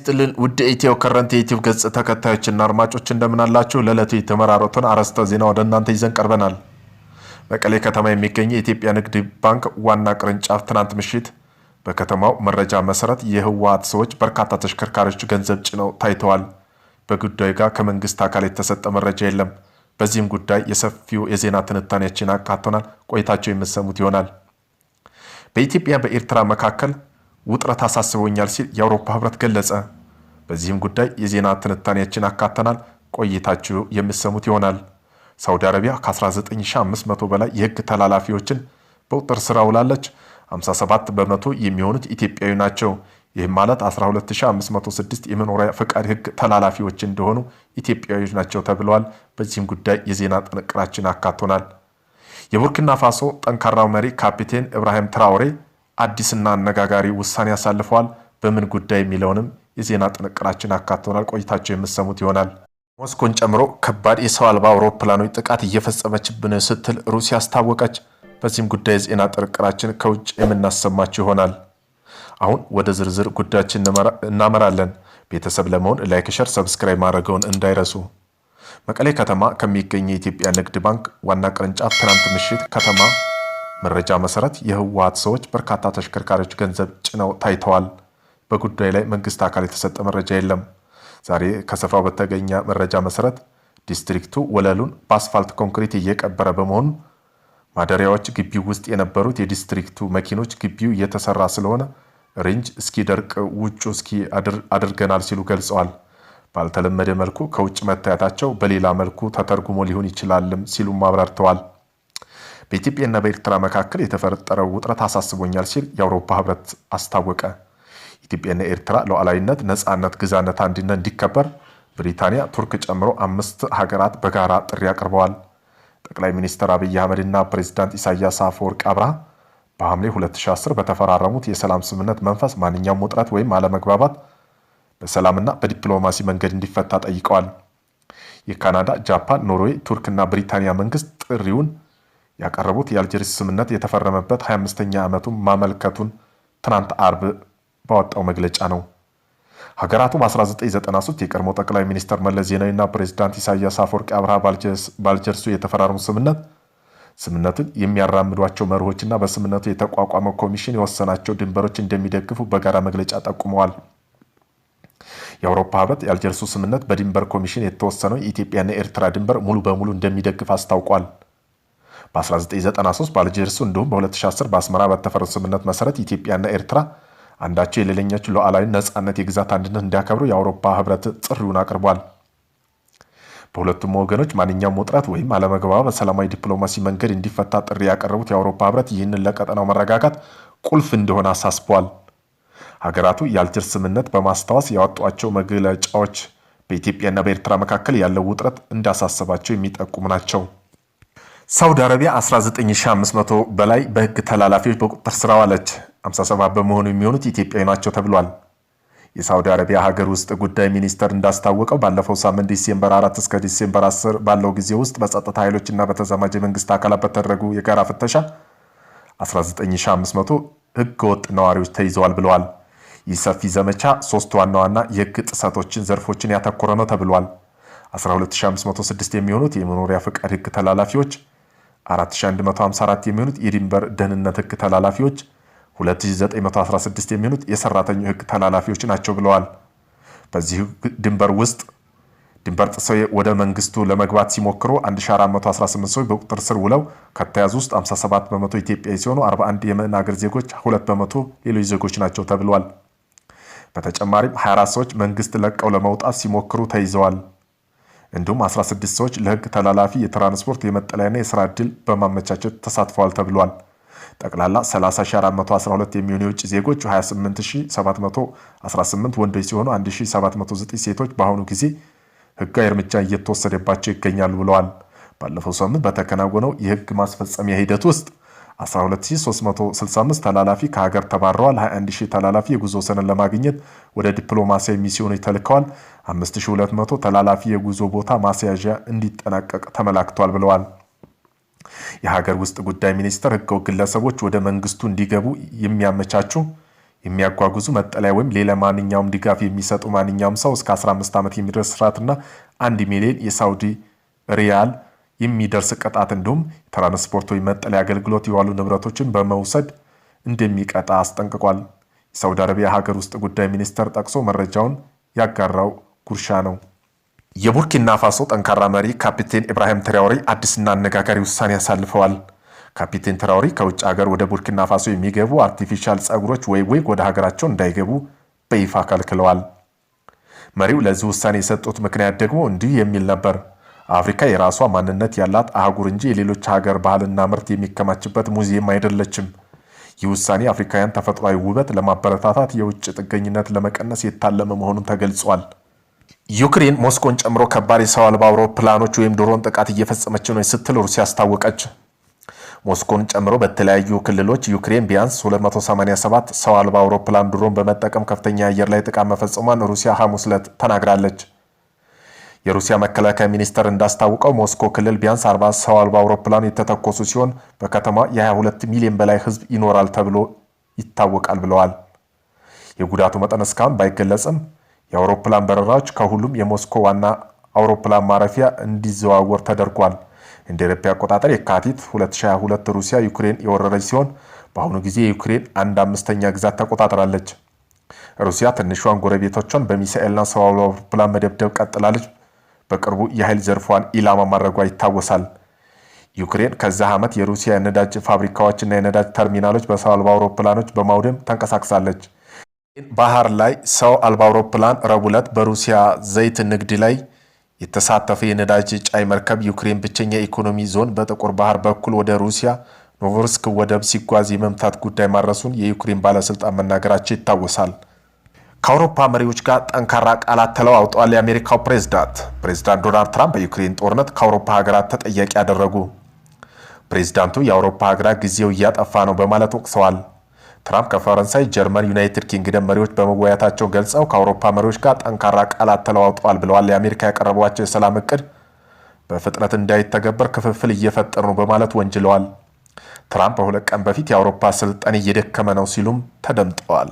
ይስጥልን ውድ ኢትዮ ከረንት የዩቲዩብ ገጽ ተከታዮችና አድማጮች እንደምን አላችሁ? ለዕለቱ የተመራረጡን አርዕስተ ዜና ወደ እናንተ ይዘን ቀርበናል። መቀሌ ከተማ የሚገኝ የኢትዮጵያ ንግድ ባንክ ዋና ቅርንጫፍ ትናንት ምሽት በከተማው መረጃ መሰረት የህወሓት ሰዎች በርካታ ተሽከርካሪዎች ገንዘብ ጭነው ታይተዋል። በጉዳዩ ጋር ከመንግስት አካል የተሰጠ መረጃ የለም። በዚህም ጉዳይ የሰፊው የዜና ትንታኔያችን አካተናል። ቆይታቸው የምትሰሙት ይሆናል። በኢትዮጵያ በኤርትራ መካከል ውጥረት አሳስቦኛል ሲል የአውሮፓ ህብረት ገለጸ። በዚህም ጉዳይ የዜና ትንታኔያችን አካተናል። ቆይታችሁ የምትሰሙት ይሆናል። ሳውዲ አረቢያ ከ19500 በላይ የህግ ተላላፊዎችን በቁጥጥር ስር አውላለች። 57 በመቶ የሚሆኑት ኢትዮጵያዊ ናቸው። ይህም ማለት 12506 የመኖሪያ ፈቃድ ህግ ተላላፊዎች እንደሆኑ ኢትዮጵያዊዎች ናቸው ተብለዋል። በዚህም ጉዳይ የዜና ጥንቅራችን አካቶናል። የቡርኪና ፋሶ ጠንካራው መሪ ካፒቴን ኢብራሂም ትራኦሬ አዲስና አነጋጋሪ ውሳኔ ያሳልፈዋል። በምን ጉዳይ የሚለውንም የዜና ጥንቅራችን አካቶናል። ቆይታቸው የምትሰሙት ይሆናል። ሞስኮን ጨምሮ ከባድ የሰው አልባ አውሮፕላኖች ጥቃት እየፈጸመችብን ስትል ሩሲያ አስታወቀች። በዚህም ጉዳይ የዜና ጥንቅራችን ከውጭ የምናሰማችሁ ይሆናል። አሁን ወደ ዝርዝር ጉዳያችን እናመራለን። ቤተሰብ ለመሆን ላይክ፣ ሸር፣ ሰብስክራይብ ማድረገውን እንዳይረሱ። መቀሌ ከተማ ከሚገኝ የኢትዮጵያ ንግድ ባንክ ዋና ቅርንጫፍ ትናንት ምሽት ከተማ መረጃ መሰረት የህወሓት ሰዎች በርካታ ተሽከርካሪዎች ገንዘብ ጭነው ታይተዋል። በጉዳዩ ላይ መንግስት አካል የተሰጠ መረጃ የለም። ዛሬ ከስፍራው በተገኘ መረጃ መሰረት ዲስትሪክቱ ወለሉን በአስፋልት ኮንክሪት እየቀበረ በመሆኑ ማደሪያዎች ግቢው ውስጥ የነበሩት የዲስትሪክቱ መኪኖች ግቢው እየተሰራ ስለሆነ ሬንጅ እስኪደርቅ ውጩ እስኪ አድርገናል ሲሉ ገልጸዋል። ባልተለመደ መልኩ ከውጭ መታየታቸው በሌላ መልኩ ተተርጉሞ ሊሆን ይችላልም ሲሉም አብራርተዋል። በኢትዮጵያና በኤርትራ መካከል የተፈጠረው ውጥረት አሳስቦኛል ሲል የአውሮፓ ህብረት አስታወቀ። ኢትዮጵያና ኤርትራ ሉዓላዊነት፣ ነጻነት፣ ግዛነት፣ አንድነት እንዲከበር ብሪታንያ፣ ቱርክ ጨምሮ 5 ሀገራት በጋራ ጥሪ አቅርበዋል። ጠቅላይ ሚኒስትር አብይ አህመድና ፕሬዝዳንት ኢሳያስ አፈወርቂ አብርሃ በሐምሌ 2010 በተፈራረሙት የሰላም ስምምነት መንፈስ ማንኛውም ውጥረት ወይም አለመግባባት በሰላምና በዲፕሎማሲ መንገድ እንዲፈታ ጠይቀዋል። የካናዳ፣ ጃፓን፣ ኖርዌይ፣ ቱርክና ብሪታንያ መንግስት ጥሪውን ያቀረቡት የአልጀርስ ስምምነት የተፈረመበት 25ኛ ዓመቱን ማመልከቱን ትናንት አርብ ባወጣው መግለጫ ነው። ሀገራቱ በ1993 የቀድሞ ጠቅላይ ሚኒስትር መለስ ዜናዊና ፕሬዝዳንት ኢሳያስ አፈወርቂ አብርሃ በአልጀርሱ የተፈራረሙ ስምምነቱን የሚያራምዷቸው መርሆችና በስምምነቱ የተቋቋመው ኮሚሽን የወሰናቸው ድንበሮች እንደሚደግፉ በጋራ መግለጫ ጠቁመዋል። የአውሮፓ ህብረት የአልጀርሱ ስምምነት በድንበር ኮሚሽን የተወሰነው የኢትዮጵያና ኤርትራ ድንበር ሙሉ በሙሉ እንደሚደግፍ አስታውቋል። በ1993 በአልጀርሱ እንዲሁም በ2010 በአስመራ በተፈረመው ስምምነት መሰረት ኢትዮጵያና ኤርትራ አንዳቸው የሌላኛቸው ሉዓላዊ ነጻነት፣ የግዛት አንድነት እንዲያከብሩ የአውሮፓ ህብረት ጥሪውን አቅርቧል። በሁለቱም ወገኖች ማንኛውም ውጥረት ወይም አለመግባባት በሰላማዊ ዲፕሎማሲ መንገድ እንዲፈታ ጥሪ ያቀረቡት የአውሮፓ ህብረት ይህንን ለቀጠናው መረጋጋት ቁልፍ እንደሆነ አሳስበዋል። ሀገራቱ የአልጀርስ ስምምነት በማስታወስ ያወጧቸው መግለጫዎች በኢትዮጵያና በኤርትራ መካከል ያለው ውጥረት እንዳሳሰባቸው የሚጠቁሙ ናቸው። ሳውዲ አረቢያ 19500 በላይ በህግ ተላላፊዎች በቁጥጥር ስር አዋለች። 57 በመሆኑ የሚሆኑት ኢትዮጵያዊ ናቸው ተብሏል። የሳውዲ አረቢያ ሀገር ውስጥ ጉዳይ ሚኒስቴር እንዳስታወቀው ባለፈው ሳምንት ዲሴምበር 4 እስከ ዲሴምበር 10 ባለው ጊዜ ውስጥ በጸጥታ ኃይሎችና በተዛማጅ የመንግስት አካላት በተደረጉ የጋራ ፍተሻ 19500 ህገ ወጥ ነዋሪዎች ተይዘዋል ብለዋል። ይህ ሰፊ ዘመቻ 3 ዋና ዋና የህግ ጥሰቶችን ዘርፎችን ያተኮረ ነው ተብሏል። 12506 የሚሆኑት የመኖሪያ ፈቃድ ህግ ተላላፊዎች፣ 4154 የሚሆኑት የድንበር ደህንነት ህግ ተላላፊዎች፣ 2916 የሚሆኑት የሰራተኞች ህግ ተላላፊዎች ናቸው ብለዋል። በዚህ ድንበር ውስጥ ድንበር ጥሰው ወደ መንግስቱ ለመግባት ሲሞክሩ 1418 ሰዎች በቁጥጥር ስር ውለው ከተያዙ ውስጥ 57 በመቶ ኢትዮጵያዊ ሲሆኑ 41 የመን አገር ዜጎች፣ 2 በመቶ ሌሎች ዜጎች ናቸው ተብሏል። በተጨማሪም 24 ሰዎች መንግስት ለቀው ለመውጣት ሲሞክሩ ተይዘዋል። እንዲሁም 16 ሰዎች ለህግ ተላላፊ የትራንስፖርት፣ የመጠለያና የስራ ዕድል በማመቻቸት ተሳትፈዋል ተብሏል። ጠቅላላ 30412 የሚሆኑ የውጭ ዜጎች፣ 28718 ወንዶች ሲሆኑ 1709 ሴቶች በአሁኑ ጊዜ ህጋዊ እርምጃ እየተወሰደባቸው ይገኛሉ ብለዋል። ባለፈው ሳምንት በተከናወነው የህግ ማስፈጸሚያ ሂደት ውስጥ 12365 ተላላፊ ከሀገር ተባረዋል። 21000 ተላላፊ የጉዞ ሰነድ ለማግኘት ወደ ዲፕሎማሲያዊ ሚስዮኖች ተልከዋል። 5200 ተላላፊ የጉዞ ቦታ ማስያዣ እንዲጠናቀቅ ተመላክቷል ብለዋል። የሀገር ውስጥ ጉዳይ ሚኒስቴር ህገወጥ ግለሰቦች ወደ መንግስቱ እንዲገቡ የሚያመቻቹ የሚያጓጉዙ መጠለያ ወይም ሌላ ማንኛውም ድጋፍ የሚሰጡ ማንኛውም ሰው እስከ 15 ዓመት የሚደርስ እስራትና 1 ሚሊዮን የሳውዲ ሪያል የሚደርስ ቅጣት እንዲሁም ትራንስፖርት ወይም መጠለያ አገልግሎት የዋሉ ንብረቶችን በመውሰድ እንደሚቀጣ አስጠንቅቋል። የሳውዲ አረቢያ ሀገር ውስጥ ጉዳይ ሚኒስቴር ጠቅሶ መረጃውን ያጋራው ጉርሻ ነው። የቡርኪና ፋሶ ጠንካራ መሪ ካፒቴን ኢብራሂም ትራኦሬ አዲስና አነጋጋሪ ውሳኔ አሳልፈዋል። ካፒቴን ትራኦሬ ከውጭ ሀገር ወደ ቡርኪና ፋሶ የሚገቡ አርቲፊሻል ጸጉሮች ወይ ወደ ሀገራቸው እንዳይገቡ በይፋ ከልክለዋል። መሪው ለዚህ ውሳኔ የሰጡት ምክንያት ደግሞ እንዲህ የሚል ነበር። አፍሪካ የራሷ ማንነት ያላት አህጉር እንጂ የሌሎች ሀገር ባህልና ምርት የሚከማችበት ሙዚየም አይደለችም። ይህ ውሳኔ አፍሪካውያን ተፈጥሯዊ ውበት ለማበረታታት የውጭ ጥገኝነት ለመቀነስ የታለመ መሆኑን ተገልጿል። ዩክሬን ሞስኮን ጨምሮ ከባድ የሰው አልባ አውሮፕላኖች ወይም ድሮን ጥቃት እየፈጸመች ነው ስትል ሩሲያ አስታወቀች። ሞስኮን ጨምሮ በተለያዩ ክልሎች ዩክሬን ቢያንስ 287 ሰው አልባ አውሮፕላን ድሮን በመጠቀም ከፍተኛ አየር ላይ ጥቃት መፈጸሟን ሩሲያ ሐሙስ ዕለት ተናግራለች። የሩሲያ መከላከያ ሚኒስቴር እንዳስታወቀው ሞስኮ ክልል ቢያንስ 40 ሰው አልባ አውሮፕላን የተተኮሱ ሲሆን በከተማ የ22 ሚሊዮን በላይ ሕዝብ ይኖራል ተብሎ ይታወቃል ብለዋል። የጉዳቱ መጠን እስካሁን ባይገለጽም የአውሮፕላን በረራዎች ከሁሉም የሞስኮ ዋና አውሮፕላን ማረፊያ እንዲዘዋወር ተደርጓል። እንደ አውሮፓውያን አቆጣጠር የካቲት 2022 ሩሲያ ዩክሬን የወረረች ሲሆን በአሁኑ ጊዜ የዩክሬን 1/5ኛ ግዛት ተቆጣጥራለች። ሩሲያ ትንሿን ጎረቤቶቿን በሚሳኤልና ሰው አልባ አውሮፕላን መደብደብ ቀጥላለች። በቅርቡ የኃይል ዘርፏን ኢላማ ማድረጓ ይታወሳል። ዩክሬን ከዚህ ዓመት የሩሲያ የነዳጅ ፋብሪካዎችና የነዳጅ ተርሚናሎች በሰው አልባ አውሮፕላኖች በማውደም ተንቀሳቅሳለች። ባህር ላይ ሰው አልባ አውሮፕላን ረቡዕ ዕለት በሩሲያ ዘይት ንግድ ላይ የተሳተፈ የነዳጅ ጫኝ መርከብ ዩክሬን ብቸኛ የኢኮኖሚ ዞን በጥቁር ባህር በኩል ወደ ሩሲያ ኖቮሮሲስክ ወደብ ሲጓዝ የመምታት ጉዳይ ማድረሱን የዩክሬን ባለስልጣን መናገራቸው ይታወሳል። ከአውሮፓ መሪዎች ጋር ጠንካራ ቃላት ተለዋውጠዋል። የአሜሪካው ፕሬዝዳንት ዶናልድ ትራምፕ በዩክሬን ጦርነት ከአውሮፓ ሀገራት ተጠያቂ ያደረጉ። ፕሬዝዳንቱ የአውሮፓ ሀገራት ጊዜው እያጠፋ ነው በማለት ወቅሰዋል። ትራምፕ ከፈረንሳይ፣ ጀርመን፣ ዩናይትድ ኪንግደም መሪዎች በመወያየታቸው ገልጸው ከአውሮፓ መሪዎች ጋር ጠንካራ ቃላት ተለዋውጠዋል ብለዋል። የአሜሪካ ያቀረቧቸው የሰላም እቅድ በፍጥነት እንዳይተገበር ክፍፍል እየፈጠሩ ነው በማለት ወንጅለዋል። ትራምፕ በሁለት ቀን በፊት የአውሮፓ ስልጣኔ እየደከመ ነው ሲሉም ተደምጠዋል።